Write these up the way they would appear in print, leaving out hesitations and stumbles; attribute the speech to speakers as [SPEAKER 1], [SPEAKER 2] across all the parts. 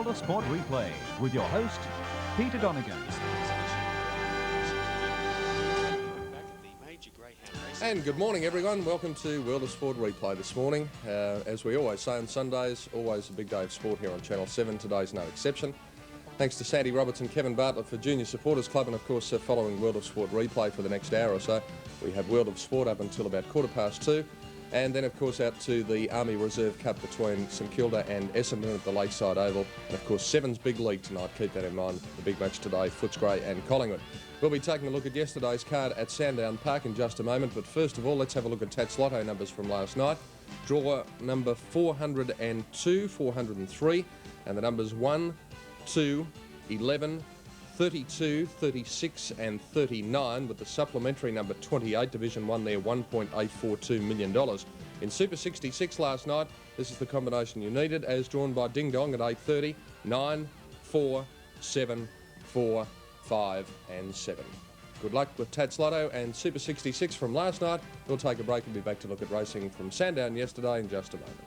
[SPEAKER 1] World of Sport Replay with your host, Peter Donegan.
[SPEAKER 2] And good morning, everyone. Welcome to World of Sport Replay this morning. As we always say on Sundays, always a big day of sport here on Channel 7. Today's no exception. Thanks to Sandy Roberts and Kevin Bartlett for Junior Supporters Club, and of course following World of Sport Replay for the next hour or so. We have World of Sport up until about 2:15. And then, of course, out to the Army Reserve Cup between St Kilda and Essendon at the Lakeside Oval. And, of course, Seven's big league tonight. Keep that in mind. The big match today, Footscray and Collingwood. We'll be taking a look at yesterday's card at Sandown Park in just a moment. But first of all, let's have a look at Tats Lotto numbers from last night. Draw number 402, 403. And the numbers 1, 2, 11, 32, 36 and 39, with the supplementary number 28, Division 1 there, $1.842 million. In Super 66 last night, this is the combination you needed, as drawn by Ding Dong at 8:30, 9, 4, 7, 4, 5 and 7. Good luck with Tats Lotto and Super 66 from last night. We'll take a break and be back to look at racing from Sandown yesterday in just a moment.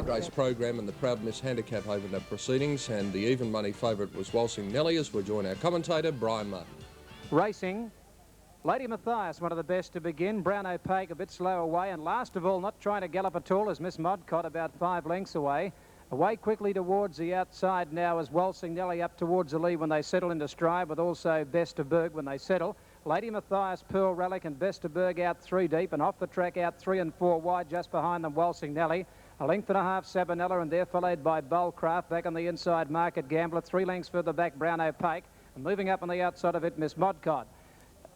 [SPEAKER 2] Race program and the Proud Miss Handicap opened up proceedings, and the even money favourite was Waltzing Nelly, as we join our commentator Brian Martin.
[SPEAKER 3] Racing, Lady Matthias, one of the best to begin. Brown Opaque a bit slow away, and last of all, not trying to gallop at all, is Miss Modcott about 5 lengths away. Away quickly towards the outside now is Waltzing Nelly up towards the lead when they settle into stride, with also Best of Berg when they settle. Lady Matthias, Pearl Relic and Best of Berg out 3 deep, and off the track out 3 and 4 wide, just behind them Waltzing Nelly. A length and a half Sabanella, and they're followed by Bullcraft. Back on the inside, Market Gambler. 3 lengths further back, Brown Opaque. And moving up on the outside of it, Miss Modcott.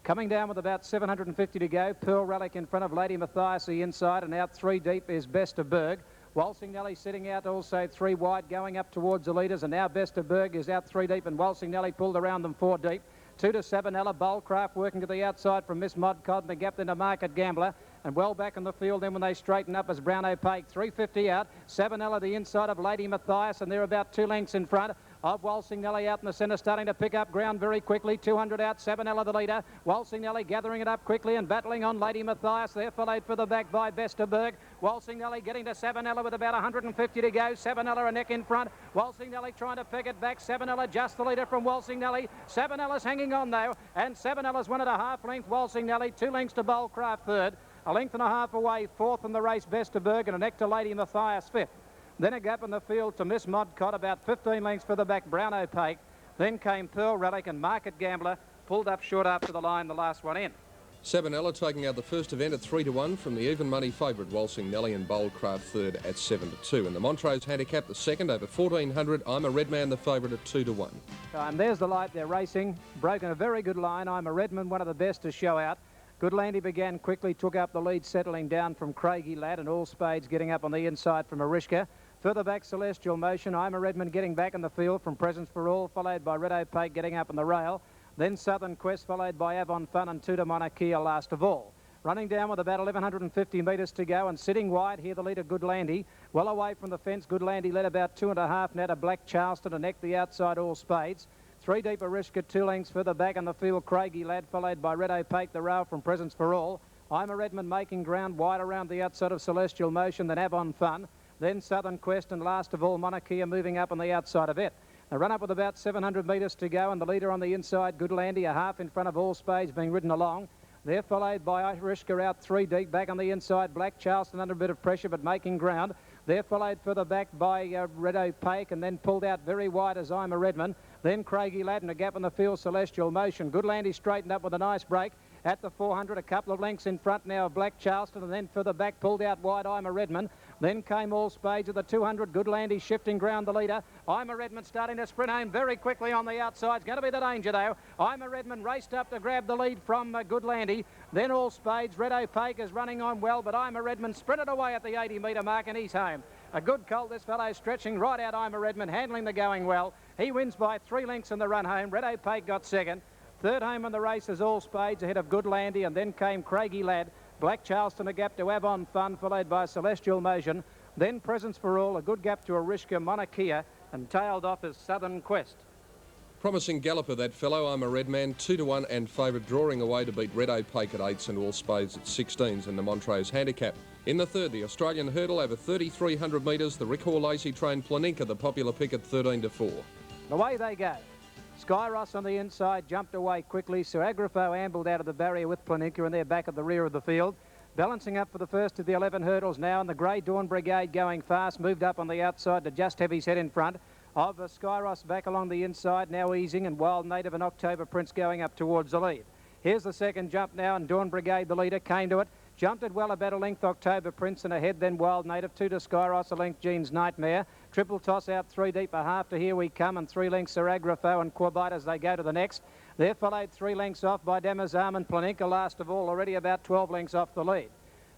[SPEAKER 3] Coming down with about 750 to go. Pearl Relic in front of Lady Matthias the inside, and out 3 deep is Best of Berg. Waltzing Nelly sitting out also 3 wide, going up towards the leaders, and now Best of Berg is out 3 deep, and Waltzing Nelly pulled around them 4 deep. 2 to Sabanella, Bullcraft working to the outside from Miss Modcott, and the gap into Market Gambler. And well back in the field then when they straighten up as Brown Opaque. 350 out. Sabanella the inside of Lady Matthias, and they're about 2 lengths in front of Waltzing Nelly out in the centre, starting to pick up ground very quickly. 200 out, Sabanella the leader. Waltzing Nelly gathering it up quickly and battling on Lady Matthias. They're followed for the back by Best of Berg. Waltzing Nelly getting to Sabanella with about 150 to go. Sabanella a neck in front. Waltzing Nelly trying to pick it back. Sabanella just the leader from Waltzing Nelly. Sabanella's hanging on though, and Sabanella's 1.5 length. Waltzing Nelly, 2 lengths to Bullcraft third. A length and a half away, 4th in the race, Best of Berg, and a neck to Lady Matthias 5th. Then a gap in the field to Miss Modcott, about 15 lengths for the back, Brown Opaque. Then came Pearl Relic and Market Gambler, pulled up short after the line, the last one in.
[SPEAKER 2] Sabanella taking out the first event at 3-1 from the even money favourite Waltzing Nelly, and Bullcraft third at 7-2. And the Montrose Handicap the second over 1400. I'm a Red Man the favourite at 2-1.
[SPEAKER 3] And there's the light they're racing. Broken a very good line. I'm a Redman, one of the best to show out. Good Landy began quickly, took up the lead, settling down from Craigie Lad, and All Spades getting up on the inside from Arishka. Further back, Celestial Motion. I'm a Redman getting back in the field from Presence for All, followed by Red Opaque getting up on the rail. Then Southern Quest, followed by Avon Fun and 2 to Monarchia last of all. Running down with about 1,150 metres to go, and sitting wide here, the leader, Good Landy. Well away from the fence, Good Landy led about 2.5 now to Black Charleston, and neck the outside, All Spades. 3 deep Arishka, 2 lengths further back in the field, Craigie Lad, followed by Red Opaque, the rail from Presence for All. I'm a Redman making ground wide around the outside of Celestial Motion, then Avon Fun, then Southern Quest, and last of all, Monarchia moving up on the outside of it. They run up with about 700 metres to go, and the leader on the inside, Good Landy, a half in front of All Spades being ridden along. They're followed by Arishka out 3 deep, back on the inside, Black Charleston under a bit of pressure but making ground. They're followed further back by Red Opaque, and then pulled out very wide as I'm a Redman. Then Craigie Lad, and a gap in the field, Celestial Motion. Good Landy straightened up with a nice break at the 400, a couple of lengths in front now of Black Charleston, and then further back pulled out wide I'm a Redman. Then came All Spades at the 200. Good Landy shifting ground the leader. I'm a Redman starting to sprint home very quickly on the outside. It's going to be the danger though. I'm a Redman raced up to grab the lead from Good Landy. Then All Spades. Red Opaque is running on well, but I'm a Redman sprinted away at the 80-metre mark, and he's home. A good colt, this fellow, stretching right out. I'm a Redman handling the going well. He wins by 3 lengths in the run home. Red Opaque got second. Third home in the race is All Spades ahead of Good Landy, and then came Craigie Lad. Black Charleston a gap to Avon Fun, followed by Celestial Motion. Then Presence for All, a good gap to Arishka, Monarchia, and tailed off is Southern Quest.
[SPEAKER 2] Promising galloper, that fellow. I'm a red man, 2-1 and favourite, drawing away to beat Red Opaque at 8s and All Spades at 16s in the Montrose Handicap. In the third, the Australian hurdle over 3,300 metres, the Rick Hall Lacey trained Planinka, the popular pick at 13-4.
[SPEAKER 3] Away they go. Sky Ross on the inside jumped away quickly. Sir Agrafo ambled out of the barrier with Planinka, and they're back at the rear of the field. Balancing up for the first of the 11 hurdles now, and the Grey Dawn Brigade going fast, moved up on the outside to just have his head in front of Sky Ross back along the inside, now easing, and Wild Native and October Prince going up towards the lead. Here's the second jump now, and Dawn Brigade, the leader, came to it. Jumped it well, about a length October Prince, and ahead then Wild Native, 2 to Sky Ross, a length Jean's Nightmare. Triple Toss out 3 deep, a half to Here We Come, and 3 lengths Sir Agrafo and Quabite as they go to the next. They're followed 3 lengths off by Damazam and Planinka, last of all, already about 12 lengths off the lead.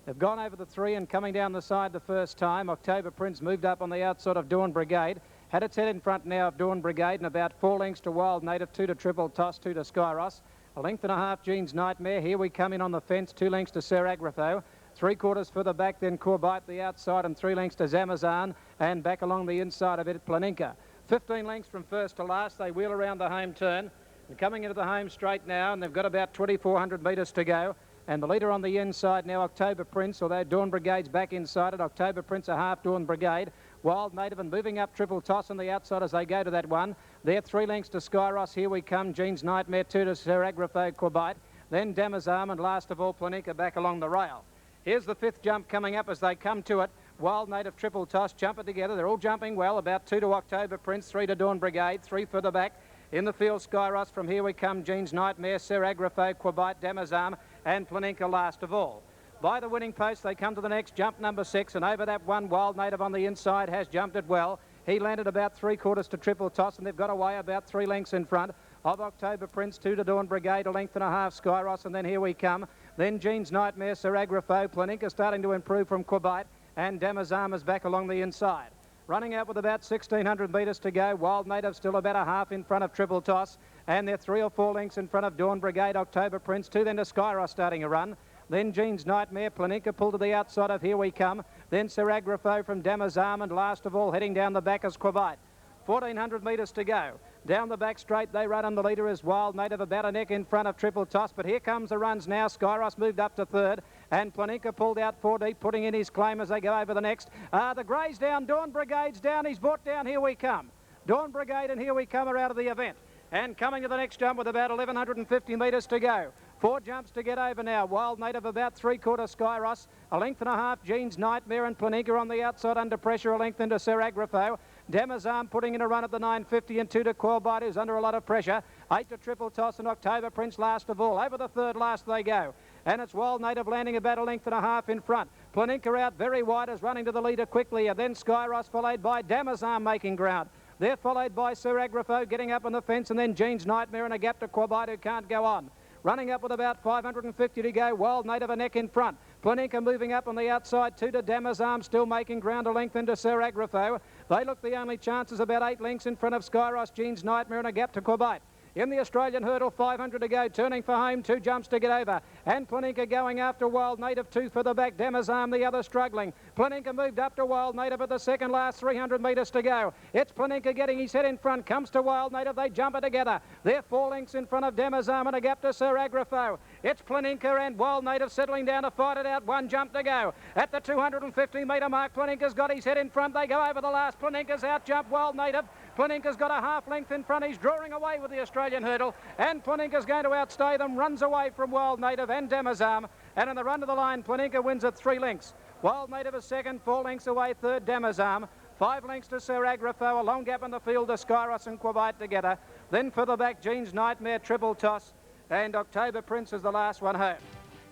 [SPEAKER 3] They've gone over the 3 and coming down the side the first time. October Prince moved up on the outside of Dawn Brigade. Had its head in front now of Dawn Brigade, and about 4 lengths to Wild Native, 2 to Triple Toss, 2 to Sky Ross. A length and a half Jean's Nightmare. Here We Come in on the fence, 2 lengths to Sir Agrafo. 3/4 further back, then Quabite the outside, and 3 lengths to Zamazan, and back along the inside of it, Planinka. 15 lengths from first to last. They wheel around the home turn. They're coming into the home straight now, and they've got about 2,400 metres to go. And the leader on the inside now, October Prince, although Dawn Brigade's back inside it. October Prince a half Dawn Brigade. Wild Native and moving up Triple Toss on the outside as they go to that one. They're 3 lengths to Sky Ross. Here We Come. Jean's Nightmare, 2 to Sir Agrafo Quabite. Then Damazam, and last of all, Planinka back along the rail. Here's the 5th jump coming up as they come to it. Wild Native, Triple Toss, jump it together. They're all jumping well. About 2 to October Prince, 3 to Dawn Brigade, 3 further back. In the field, Sky Ross from Here We Come, Jean's Nightmare, Sir Agrafo, Quabite, Damazam, and Planinka last of all. By the winning post, they come to the next jump, number 6, and over that one, Wild Native on the inside has jumped it well. He landed about 3/4 to Triple Toss, and they've got away about 3 lengths in front of October Prince, 2 to Dawn Brigade, a length and a half Sky Ross, and then Here We Come. Then Jean's Nightmare, Sir Agrafo, Planinka starting to improve from Quabite, and Damazam is back along the inside. Running out with about 1,600 metres to go. Wild Native still about a half in front of Triple Toss, and they're 3 or 4 lengths in front of Dawn Brigade, October Prince, 2 then to Sky Ross starting a run. Then Jean's Nightmare, Planinka pulled to the outside of Here We Come. Then Sir Agrafo from Damazam, and last of all, heading down the back is Quabite. 1,400 metres to go. Down the back straight they run, and the leader is Wild Native, about a neck in front of Triple Toss. But here comes the runs now. Sky Ross moved up to 3rd, and Planinka pulled out 4 deep, putting in his claim as they go over the next. The Grey's down, Dawn Brigade's down. He's brought down Here We Come. Dawn Brigade and Here We Come are out of the event. And coming to the next jump with about 1,150 metres to go. 4 jumps to get over now. Wild Native about 3/4 Sky Ross. A length and a half Jean's Nightmare, and Planinka on the outside under pressure, a length into Sir Agrafo. Damazam putting in a run at the 950, and 2 to Quabite, who's under a lot of pressure. 8 to Triple Toss, and October Prince last of all. Over the 3rd last they go. And it's Wild Native landing about a length and a half in front. Planinka out very wide, is running to the leader quickly, and then Sky Ross followed by Damazam making ground. They're followed by Sir Agrafo getting up on the fence, and then Jean's Nightmare and a gap to Quabite, who can't go on. Running up with about 550 to go. Wild Native a neck in front. Planinka moving up on the outside, 2 to Damazam, still making ground, a length into Sir Agrafo. They look the only chances, about 8 lengths in front of Sky Ross, Jean's Nightmare, and a gap to Quabite. In the Australian hurdle, 500 to go, turning for home, 2 jumps to get over. And Planinka going after Wild Native, 2 for the back, Damazam the other struggling. Planinka moved up to Wild Native at the second last, 300 metres to go. It's Planinka getting his head in front, comes to Wild Native, they jump it together. They're 4 lengths in front of Damazam and a gap to Sir Agrafo. It's Planinka and Wild Native settling down to fight it out, 1 jump to go. At the 250 metre mark, Planinka's got his head in front, they go over the last. Planinka's out jump Wild Native. Planinka's got a half length in front. He's drawing away with the Australian hurdle, and Planinka's going to outstay them. Runs away from Wild Native and Damazam, and in the run to the line, Planinka wins at 3 lengths. Wild Native is second, 4 lengths away third, Damazam. 5 lengths to Sir Agrafo, a long gap in the field to Sky Ross and Quabite together. Then further back, Jean's Nightmare, Triple Toss, and October Prince is the last one home.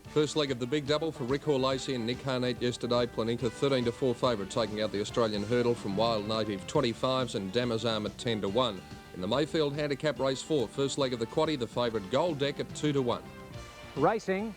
[SPEAKER 2] First leg of the big double for Rick Hall Lacey and Nick Harnett yesterday. Planinka 13-4 favourite, taking out the Australian hurdle from Wild Native 25s, and Damazam at 10-1. In the Mayfield Handicap Race 4, first leg of the quaddie, the favourite Gold Deck at 2-1.
[SPEAKER 3] Racing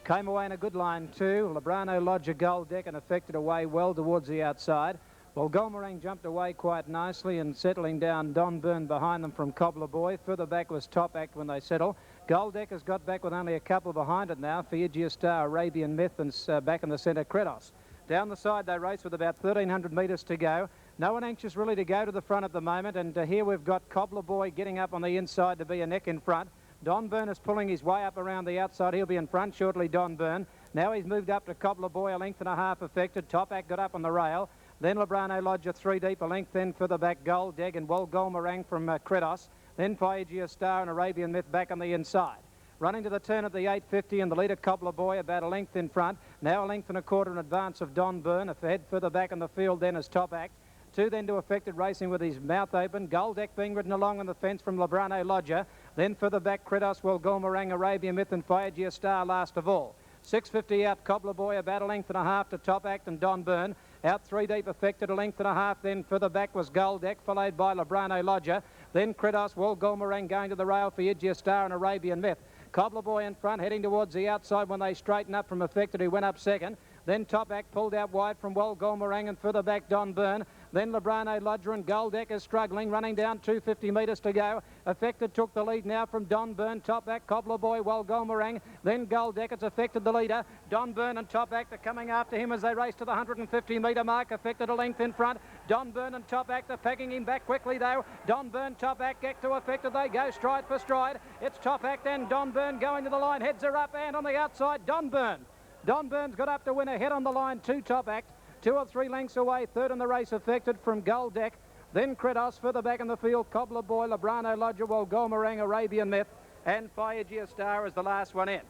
[SPEAKER 3] came away in a good line too. Lebrano Lodge a Gold Deck and affected away well towards the outside. Well, Golmarang jumped away quite nicely, and settling down, Don Byrne behind them from Cobbler Boy. Further back was Top Act when they settle. Gold Deck has got back with only a couple behind it now. Fijian Star, Arabian Myth, and back in the centre, Credos. Down the side they race with about 1,300 metres to go. No one anxious really to go to the front at the moment, and here we've got Cobbler Boy getting up on the inside to be a neck in front. Don Byrne is pulling his way up around the outside. He'll be in front shortly, Don Byrne. Now he's moved up to Cobbler Boy, a length and a half affected. Top Act got up on the rail. Then Lebrano Lodger 3 deep, a length then further back Gold Deg and Wolgolmerang from Credos. Then Fiagia Star and Arabian Myth back on the inside. Running to the turn at the 850 and the leader Cobbler Boy about a length in front. Now a length and a quarter in advance of Don Byrne. A head further back in the field then is Top Act. 2 then to Affected Racing with his mouth open. Gold Deck being ridden along on the fence from Lebrano Lodger. Then further back Credos, Wolgolmerang, Arabian Myth and Fiagia Star last of all. 650 out Cobbler Boy, about a length and a half to Top Act and Don Byrne. Out 3 deep Affected, a length and a half. Then further back was Gold Deck, followed by Lebrano Lodger. Then Credos, Wolgolmerang going to the rail for Fiagia Star and Arabian Myth. Cobbler Boy in front, heading towards the outside when they straighten up from Affected, who went up second. Then Top Act pulled out wide from Wolgolmerang and further back Don Byrne. Then Lebrano Lodger and Gold Deck is struggling, running down 250 metres to go. Affected took the lead now from Don Byrne. Top Act, Cobbler Boy, Wolgolmerang. Then Gold Deck, it's Affected the leader. Don Byrne and Top Act are coming after him as they race to the 150 metre mark. Affected a length in front. Don Byrne and Top Act are pegging him back quickly though. Don Byrne, Top Act get to Affected. They go stride for stride. It's Top Act and Don Byrne going to the line. Heads are up and on the outside, Don Byrne. Don Byrne's got up to win ahead on the line to Top Act. 2 or 3 lengths away, third in the race Affected from Gold Deck. Then Credos further back in the field, Cobbler Boy, Lebrano Lodger, Wolgolmerang, Arabian Myth and Fiagia Star is the last one in.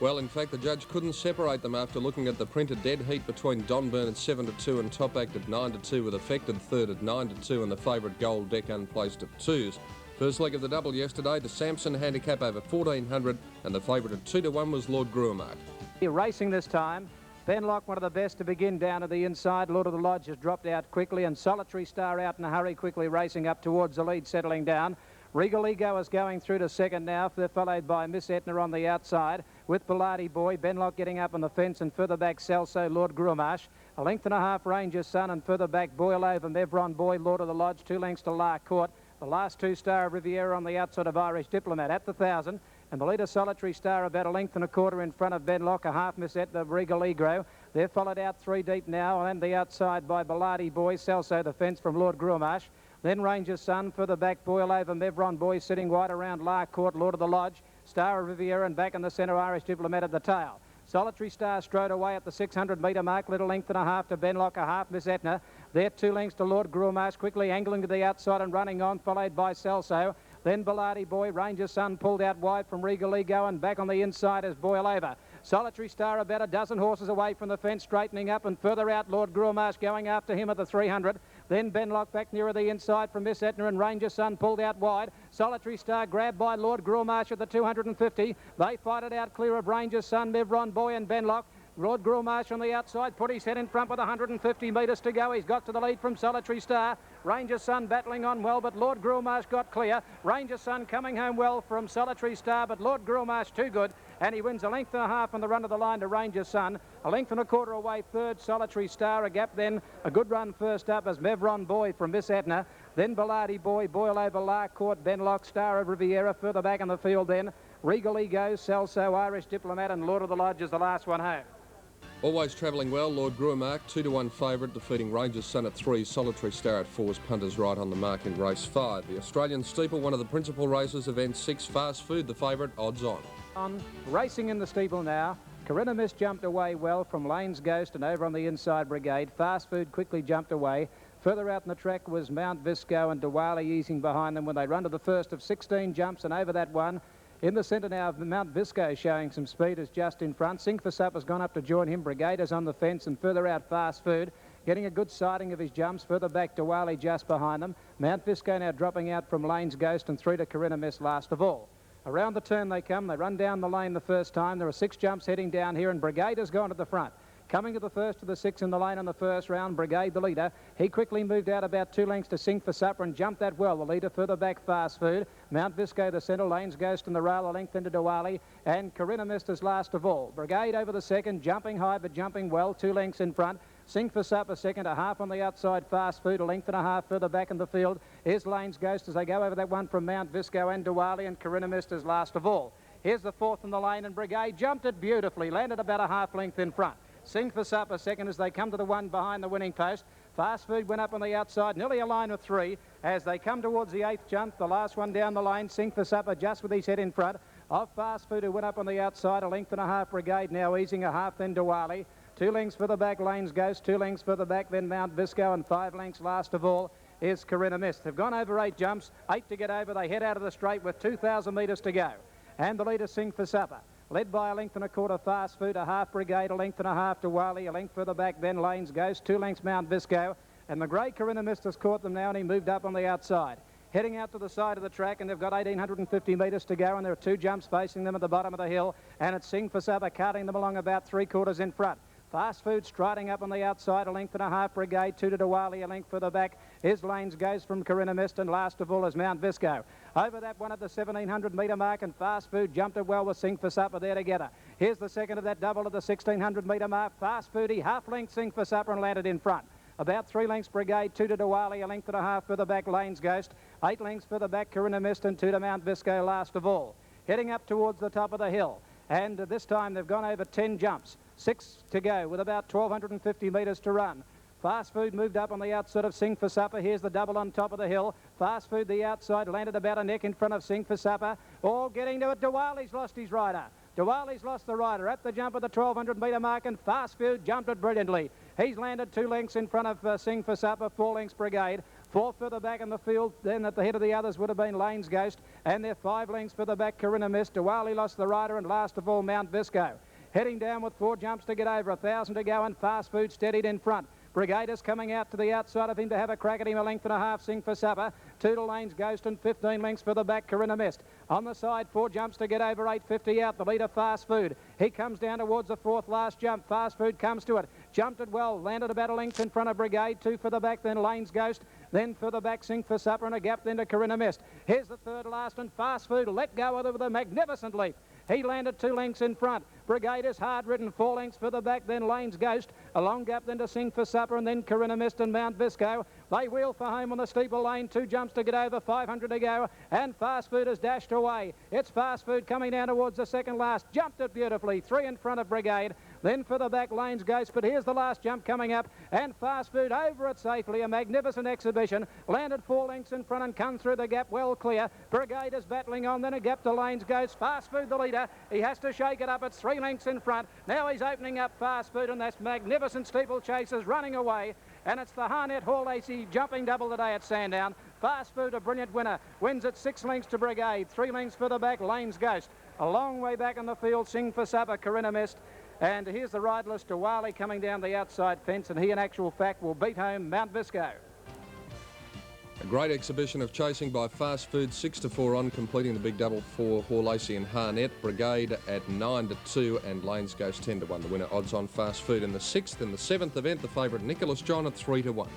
[SPEAKER 2] Well, in fact, the judge couldn't separate them after looking at the printed dead heat between Don Byrne at 7-2 and Top Act at 9-2 with Affected third at 9-2 and the favourite Gold Deck unplaced at 2s. First leg of the double yesterday, the Samson handicap over 1400 and the favourite at 2-1 was Lord Gruamark.
[SPEAKER 3] Racing this time, Benlock, one of the best to begin down to the inside. Lord of the Lodge has dropped out quickly and Solitary Star out in a hurry, quickly racing up towards the lead, settling down. Regal Ego is going through to second now. They're followed by Miss Etna on the outside with Bellardi Boy. Benlock getting up on the fence and further back Celso, Lord Gruamarsh. A length and a half Ranger's Son and further back Boyle over Mevron Boy, Lord of the Lodge. 2 lengths to La Court. The last 2 Star of Riviera on the outside of Irish Diplomat at the 1,000. And the leader Solitary Star about a length and a quarter in front of Benlock, a half miss at the Regal Egro. They're followed out 3 deep now and the outside by Bellardi Boy, Celso the fence from Lord Gruamarsh. Then Ranger's Son, further back Boyle over Mevron Boy sitting wide around La Court, Lord of the Lodge, Star of Riviera and back in the centre Irish Diplomat at the tail. Solitary Star strode away at the 600 metre mark, little length and a half to Benlock, a half miss Etna. They're 2 lengths to Lord Gruamarsh, quickly angling to the outside and running on, followed by Celso. Then Bellardi Boy, Ranger's Son pulled out wide from Regal Ego and back on the inside as Boyle over. Solitary Star about a dozen horses away from the fence, straightening up and further out Lord Gruamarsh going after him at the 300. Then Benlock back nearer the inside from Miss Etna and Ranger's Son pulled out wide. Solitary Star grabbed by Lord Gruamarsh at the 250. They fight it out clear of Ranger's Son, Mevron Boy and Benlock. Lord Gruamarsh on the outside put his head in front with 150 metres to go. He's got to the lead from Solitary Star. Ranger's Son battling on well, but Lord Gruamarsh got clear. Ranger's Son coming home well from Solitary Star, but Lord Gruamarsh too good, and he wins a length and a half on the run of the line to Ranger's Son. A length and a quarter away third, Solitary Star. A gap then, a good run first up as Mevron Boy from Miss Etna. Then Bellardi Boy, Boyle over La Court, Benlock, Star of Riviera. Further back in the field then, Regal Ego, Celso, Irish Diplomat and Lord of the Lodge is the last one home.
[SPEAKER 2] Always travelling well, Lord Gruamark, 2-1 favourite, defeating Ranger's Son at 3, Solitary Star at 4's punters right on the mark in race 5. The Australian Steeple, one of the principal races, event 6, Fast Food, the favourite, odds on.
[SPEAKER 3] Racing in the Steeple now, Corinna Miss jumped away well from Lane's Ghost and over on the inside Brigade. Fast Food quickly jumped away. Further out in the track was Mount Visco and Diwali easing behind them when they run to the first of 16 jumps, and over that one, in the centre now, Mount Visco showing some speed is just in front. Sing for Sup has gone up to join him. Brigaders on the fence and further out Fast Food. Getting a good sighting of his jumps. Further back Diwali just behind them. Mount Visco now dropping out from Lane's Ghost and 3 to Corinna Miss last of all. Around the turn they come. They run down the lane the first time. There are 6 jumps heading down here and Brigaders gone to the front. Coming to the first of the 6 in the lane on the first round, Brigade the leader. He quickly moved out about 2 lengths to Sing for Supper and jumped that well. The leader further back Fast Food. Mount Visco the centre, Lane's Ghost in the rail, a length into Diwali. And Corinna Mist is last of all. Brigade over the second, jumping high but jumping well, 2 lengths in front. Sing for Supper second, a half on the outside, Fast Food, a length and a half further back in the field. Here's Lane's Ghost as they go over that one from Mount Visco and Diwali, and Corinna Mist is last of all. Here's the 4th in the lane and Brigade jumped it beautifully, landed about a half length in front. Sing for Supper second as they come to the one behind the winning post. Fast Food went up on the outside, nearly a line of 3 as they come towards the 8th jump. The last one down the lane, Sing for Supper just with his head in front of Fast Food, who went up on the outside. A length and a half Brigade now easing a half, then Diwali. 2 lengths for the back, Lane's Ghost. 2 lengths for the back, then Mount Visco, and 5 lengths last of all is Corinna Mist. They've gone over 8 jumps, 8 to get over. They head out of the straight with 2,000 metres to go. And the leader, Sing for Supper, led by a length and a quarter Fast Food, a half Brigade, a length and a half Diwali, a length for the back, then Lane's Ghost. 2 lengths Mount Visco, and the grey Corinna Mist has caught them now, and he moved up on the outside. Heading out to the side of the track, and they've got 1,850 metres to go, and there are 2 jumps facing them at the bottom of the hill, and it's Sing for Supper carting them along about 3/4 in front. Fast Food striding up on the outside, a length and a half Brigade, 2 to Diwali, a length for the back. His Lanes goes from Corinna Mist, and last of all is Mount Visco. Over that one at the 1,700 metre mark, and Fast Food jumped it well with Sing for Supper there together. Here's the second of that double at the 1,600 metre mark. Fast Food, he half length Sing for Supper and landed in front. About 3 lengths Brigade, 2 to Diwali, a length and a half for the back, Lane's Ghost. 8 lengths for the back, Corinna Mist, and 2 to Mount Visco last of all. Heading up towards the top of the hill, and this time they've gone over 10 jumps. 6 to go with about 1,250 metres to run. Fast Food moved up on the outside of Sing for Supper. Here's the double on top of the hill. Fast Food the outside, landed about a neck in front of Sing for Supper. All getting to it. Diwali's lost his rider. Diwali's lost the rider at the jump at the 1,200 metre mark, and Fast Food jumped it brilliantly. He's landed 2 lengths in front of Sing for Supper, 4 lengths Brigade. 4 further back in the field, then at the head of the others would have been Lane's Ghost, and they're 5 lengths for the back, Corinna Mist. Diwali lost the rider, and last of all, Mount Visco. Heading down with 4 jumps to get over, 1,000 to go, and Fast Food steadied in front. Brigade is coming out to the outside of him to have a crack at him, a length and a half, Sing for Supper. 2 to Lane's Ghost, and 15 lengths for the back, Corinna Mist. On the side, 4 jumps to get over, 850 out. The leader, Fast Food. He comes down towards the 4th last jump. Fast Food comes to it. Jumped it well, landed about a length in front of Brigade. 2 for the back, then Lane's Ghost. Then for the back, Sing for Supper, and a gap then to Corinna Mist. Here's the 3rd last, and Fast Food let go of it with a magnificent leap. He landed 2 lengths in front. Brigade is hard ridden, 4 lengths for the back, then Lane's Ghost. A long gap then to Sing for Supper, and then Corinna Mist and Mount Visco. They wheel for home on the steeple lane. 2 jumps to get over, 500 to go, and Fast Food has dashed away. It's Fast Food coming down towards the 2nd last. Jumped it beautifully, 3 in front of Brigade. Then for the back, Lane's Ghost, but here's the last jump coming up, and Fast Food over it safely. A magnificent exhibition. Landed 4 lengths in front and come through the gap well clear. Brigade is battling on, then a gap to Lane's Ghost. Fast Food the leader. He has to shake it up. It's 3 lengths in front. Now he's opening up Fast Food, and that's magnificent steeplechasers running away. And it's the Harnett Hall AC jumping double today at Sandown. Fast Food, a brilliant winner, wins at 6 lengths to Brigade. 3 lengths for the back, Lane's Ghost. A long way back in the field, Sing for Supper, Corinna Mist. And here's the riderless Diwali coming down the outside fence, and he in actual fact will beat home Mount Visco.
[SPEAKER 2] A great exhibition of chasing by Fast Food, 6 to 4 on, completing the big double for Horlacey and Harnett. Brigade at 9 to 2, and Lane's Ghost 10 to 1. The winner odds on Fast Food in the 6th. In the 7th event, the favourite Nicholas John at 3 to 1.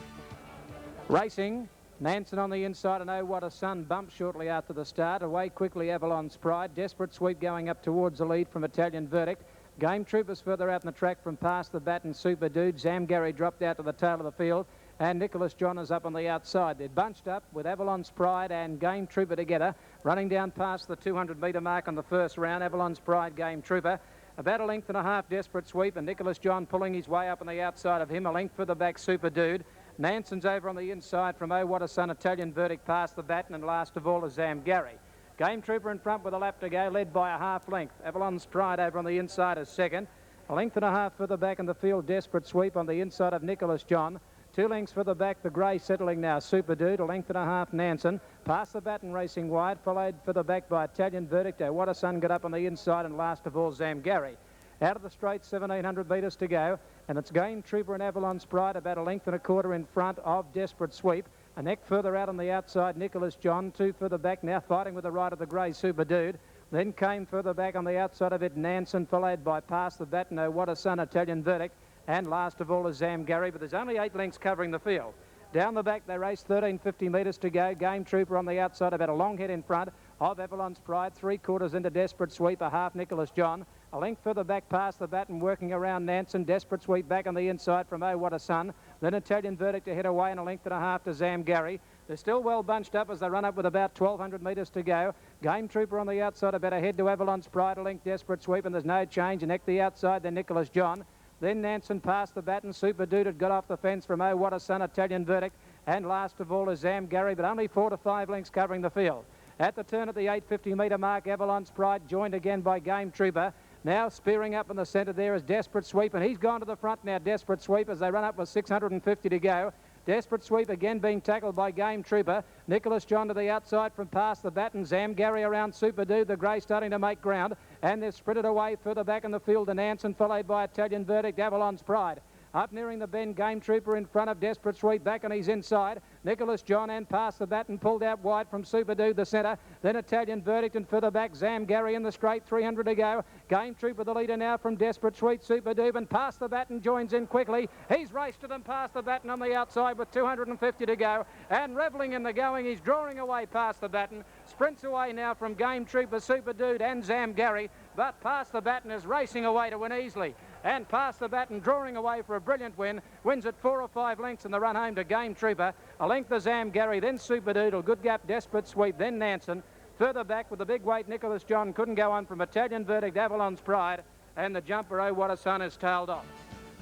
[SPEAKER 3] Racing, Nansen on the inside, and oh what a sun bump shortly after the start. Away quickly Avalon's Pride. Desperate Sweep going up towards the lead from Italian Verdict. Game Troopers further out in the track from past the bat and Super Dude. Sam Gary dropped out to the tail of the field, and Nicholas John is up on the outside. They're bunched up with Avalon's Pride and Game Trooper together, running down past the 200 metre mark on the first round. Avalon's Pride, Game Trooper. About a length and a half, Desperate Sweep, and Nicholas John pulling his way up on the outside of him. A length for the back, Super Dude. Nansen's over on the inside from Oh What a Sun, Italian Verdict past the baton, and last of all is Sam Gary. Game Trooper in front with a lap to go, led by a half length. Avalon's Pride over on the inside is second. A length and a half for the back in the field, Desperate Sweep on the inside of Nicholas John. 2 lengths for the back, the grey settling now, Super Dude. A length and a half, Nansen. Past the baton racing wide, followed for the back by Italian Verdict. Oh What a Sun got up on the inside, and last of all, Sam Gary. Out of the straight, 1,700 metres to go, and it's Game Trooper and Avalon's Pride about a length and a quarter in front of Desperate Sweep. A neck further out on the outside, Nicholas John. 2 further back now, fighting with the right of the grey Super Dude. Then came further back on the outside of it, Nansen, followed by past the baton, Oh What a Sun, Italian Verdict. And last of all is Sam Gary, but there's only 8 lengths covering the field. Down the back, they race 1,350 metres to go. Game Trooper on the outside, about a long head in front of Avalon's Pride. 3/4 into Desperate Sweep, a half Nicholas John. A length further back past the baton, working around Nansen. Desperate Sweep back on the inside from Oh What a Sun. Then Italian Verdict to head away, and a length and a half to Sam Gary. They're still well bunched up as they run up with about 1,200 metres to go. Game Trooper on the outside, about a head to Avalon's Pride. A length Desperate Sweep, and there's no change. And neck the outside, then Nicholas John. Then Nansen passed the baton. Super Dude had got off the fence from Oh What a Son, Italian Verdict. And last of all is Zam Gary, but only 4 to 5 lengths covering the field. At the turn at the 850-metre mark, Avalon's Pride joined again by Game Trooper. Now spearing up in the centre there is Desperate Sweep, and he's gone to the front now, Desperate Sweep, as they run up with 650 to go. Desperate Sweep again being tackled by Game Trooper. Nicholas John to the outside from past the baton. Zam Gary around Super Dude. The grey starting to make ground. And they've sprinted away further back in the field to Nansen, followed by Italian Verdict, Avalon's Pride. Up nearing the bend, Game Trooper in front of Desperate Sweep, back on his inside. Nicholas John and past the baton, pulled out wide from Super Dude, the centre. Then Italian Verdict and further back, Zam Gary in the straight, 300 to go. Game Trooper the leader now from Desperate Sweep, Super Dude, and past the baton joins in quickly. He's raced to them past the baton on the outside with 250 to go. And revelling in the going, he's drawing away past the baton. Sprints away now from Game Trooper, Super Dude and Zam Gary. But past the baton is racing away to win easily. And past the baton, drawing away for a brilliant win. Wins at 4 or 5 lengths in the run home to Game Trooper. A length to Zam Gary, then Super Doodle, good gap, Desperate Sweep, then Nansen. Further back with the big weight, Nicholas John couldn't go on from Italian Verdict, Avalon's Pride. And the jumper, Oh What a Son, is tailed off.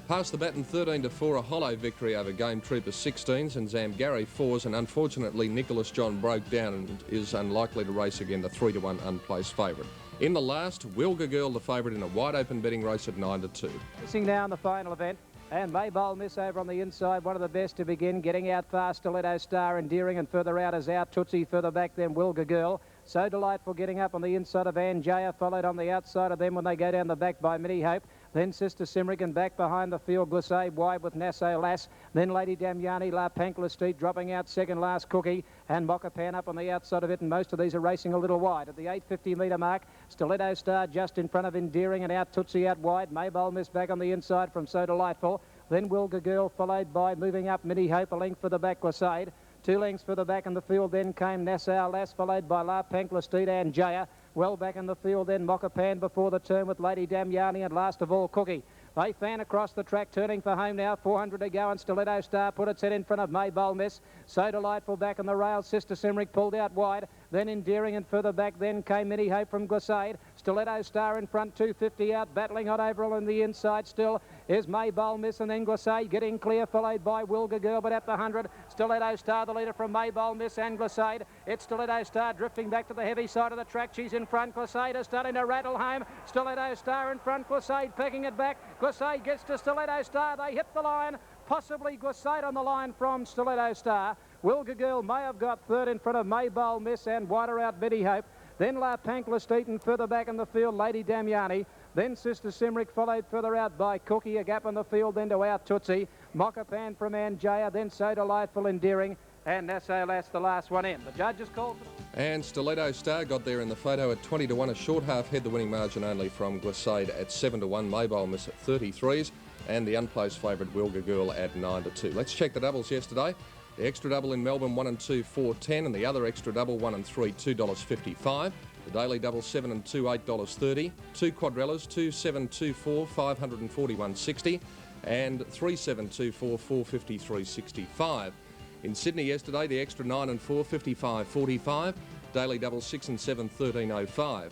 [SPEAKER 2] Past the baton, 13 to 4, a hollow victory over Game Trooper 16s and Zam Gary 4s, and unfortunately Nicholas John broke down and is unlikely to race again, the 3 to 1 unplaced favourite. In the last, Wilga Girl the favourite in a wide open betting race at 9 to 2.
[SPEAKER 3] Racing now in the final event. And Maybole Miss over on the inside, one of the best to begin, getting out fast, Stiletto Star, Endearing, and further out is Out Tootsie, further back then Wilga Girl. So Delightful getting up on the inside of Anjaya, followed on the outside of them when they go down the back by Minnie Hope. Then Sister Simrick, and back behind the field, Glissade wide with Nassau Lass. Then Lady Damiani, La Pankla dropping out second last Cookie, and Mokapan up on the outside of it, and most of these are racing a little wide. At the 850-metre mark, Stiletto Star just in front of Endearing, and Out Tootsie out wide. Maybole Miss back on the inside from So Delightful. Then Wilga Girl, followed by moving up Minnie Hope, a length for the back Glissade. 2 lengths for the back in the field, then came Nassau Lass, followed by La Pankla and Jaya. Well back in the field, then Mokapan before the turn with Lady Damiani, and last of all Cookie. They fan across the track, turning for home now. 400 to go, and Stiletto Star put its head in front of Maybole Miss. So Delightful back on the rails. Sister Simrick pulled out wide. Then Endearing, and further back then came Minnie Hope from Glissade. Stiletto Star in front, 250 out, battling hot over on the inside still is Maybole Miss, and then Glissade getting clear, followed by Wilga Girl, but at the 100, Stiletto Star the leader from Maybole Miss and Glissade. It's Stiletto Star drifting back to the heavy side of the track. She's in front. Glissade is starting to rattle home. Stiletto Star in front. Glissade pecking it back. Glissade gets to Stiletto Star. They hit the line. Possibly Glissade on the line from Stiletto Star. Wilga Girl may have got third in front of Maybole Miss and wider out Minnie Hope. Then La Pankla and further back in the field, Lady Damiani. Then Sister Simrick, followed further out by Cookie, a gap in the field, then to Out Tootsie. Mokapan from Anjaya, then So Delightful, Endearing, and Nassau Lass the last one in. The judges called.
[SPEAKER 2] And Stiletto Star got there in the photo at 20 to 1, a short half head, the winning margin only from Glissade at 7 to 1, Maybole Miss at 33s, and the unplaced favourite Wilga Girl at 9 to 2. Let's check the doubles yesterday. The extra double in Melbourne, 1 and 2, 4.10, and the other extra double, 1 and 3, $2.55. The daily double, 7 and 2, $8.30. 2 quadrellas, 2, 7, 2, 4, $541.60, and 3, 7, 2, 4, $453.65. In Sydney yesterday, the extra 9 and 4, $55.45. Daily double, 6 and 7, $13.05.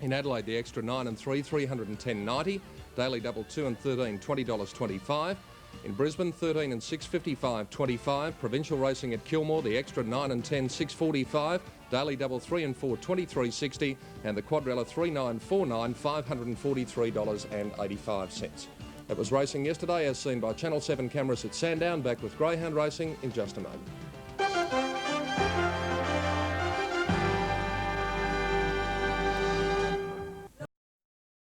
[SPEAKER 2] In Adelaide, the extra 9 and 3, $310.90. Daily double, 2 and 13, $20.25. In Brisbane, 13 and 6, $55.25. Provincial racing at Kilmore, the extra 9 and 10, $6.45. Daily double 3 and 4, $23.60. And the quadrella 3, 9, 4, 9, $543.85. That was racing yesterday, as seen by Channel 7 cameras at Sandown. Back with Greyhound Racing in just a moment.